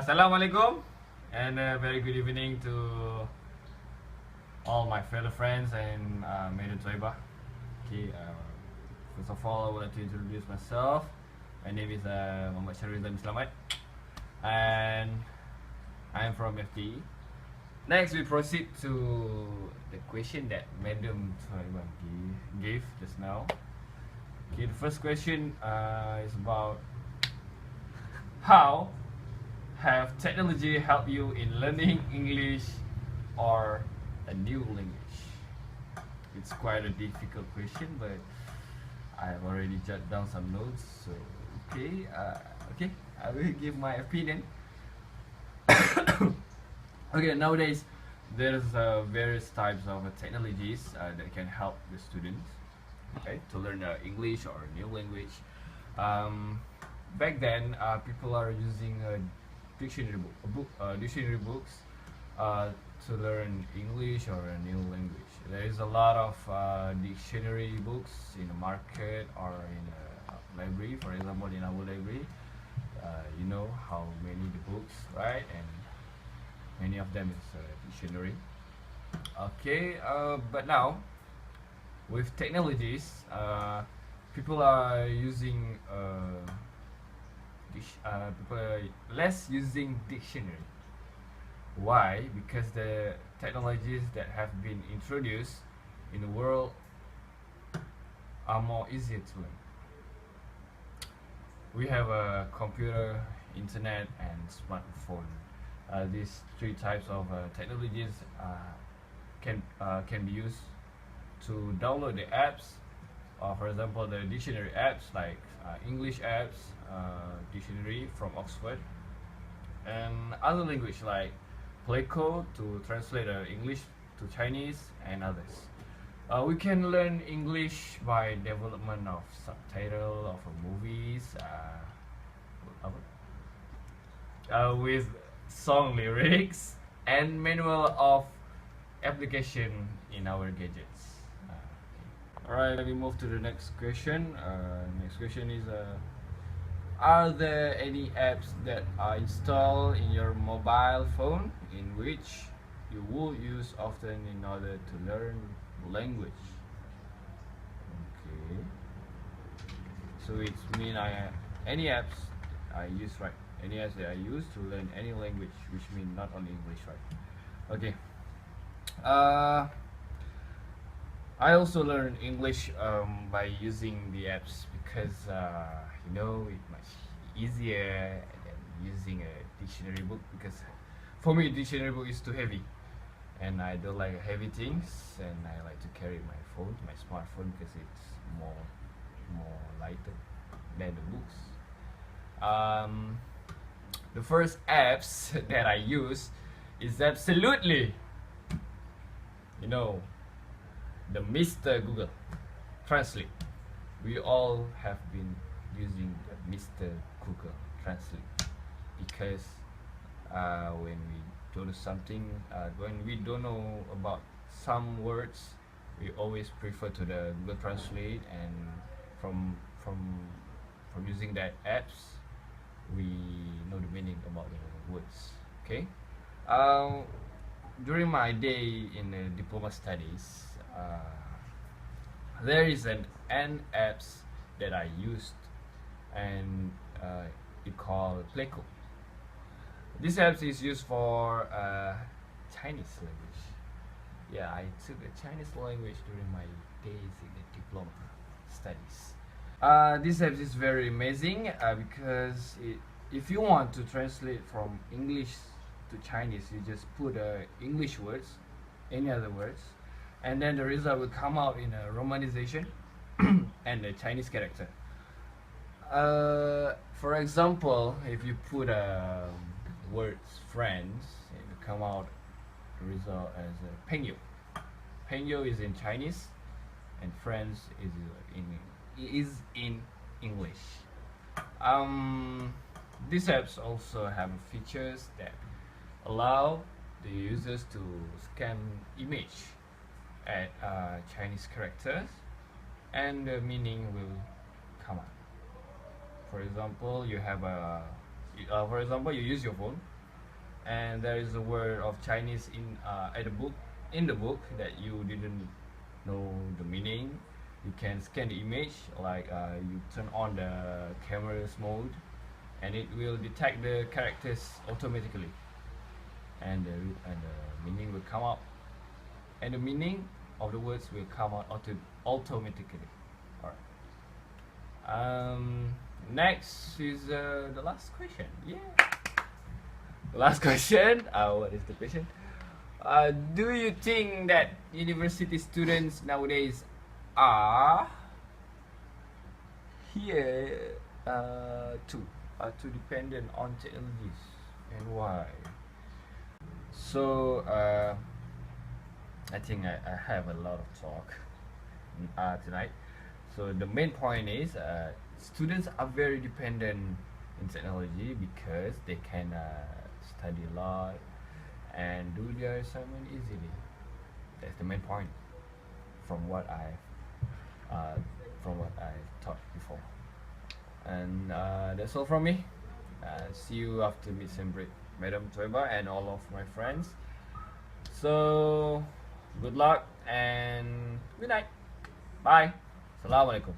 Assalamualaikum and a very good evening to all my fellow friends and Madam Thuwaibah. Okay, first of all, I would like to introduce myself. My name is Mohammad Shahrun Nidzam and I am from FKE. Next, we proceed to the question that Madam Thuwaibah gave just now. Okay, the first question is about how have technology helped you in learning English or a new language? It's quite a difficult question, but I've already jotted down some notes. So okay, I will give my opinion. Okay, nowadays there's various types of technologies that can help the students, okay, to learn English or a new language. Back then, people are using dictionary books to learn English or a new language. There is a lot of dictionary books in the market or in a library. For example, in our library, you know how many the books, right? And many of them is dictionary. Okay, but now with technologies, people are using people are less using dictionary. Why? Because the technologies that have been introduced in the world are more easier to learn. We have a computer, internet, and smartphone. These three types of technologies can be used to download the apps. For example, the dictionary apps like English apps, dictionary from Oxford, and other language like Playco to translate English to Chinese and others. We can learn English by development of subtitle of movies with song lyrics and manual of application in our gadgets. Alright, let me move to the next question. Next question is are there any apps that are installed in your mobile phone in which you will use often in order to learn language? Okay, so it's mean any apps I use, right? Any apps that I use to learn any language, which mean not only English, right? Okay. I also learn English by using the apps because you know it's much easier than using a dictionary book, because for me dictionary book is too heavy and I don't like heavy things, and I like to carry my phone, my smartphone, because it's more lighter than the books. The first apps that I use is absolutely, you know, the Mr. Google Translate. We all have been using the Mr. Google Translate because when we don't know something, when we don't know about some words, we always prefer to the Google Translate, and from using that apps, we know the meaning about the words. Okay. During my day in diploma studies, there is an apps that I used, and it called Playco. This app is used for Chinese language. Yeah, I took the Chinese language during my days in the diploma studies. This app is very amazing because if you want to translate from English to Chinese, you just put English words, any other words, and then the result will come out in a romanization and a Chinese character. For example, if you put words friends, it will come out the result as Pengyo. Pengyo is in Chinese, and friends is in English. These apps also have features that allow the users to scan image at Chinese characters, and the meaning will come out. For example, you have a For example, you use your phone, and there is a word of Chinese at the book in the book that you didn't know the meaning. You can scan the image, like you turn on the camera's mode, and it will detect the characters automatically, and the meaning will come out, and the meaning of the words will come out automatically. Alright. Next is the last question. Yeah. Last question. What is the question? Do you think that university students nowadays are here too dependent on technologies, and why? So I think I have a lot of talk tonight. So the main point is students are very dependent in technology because they can study a lot and do their assignment easily. That's the main point from what I taught before. And that's all from me. See you after midterm break, Madam Thuwaibah and all of my friends. So good luck and good night. Bye. Assalamualaikum.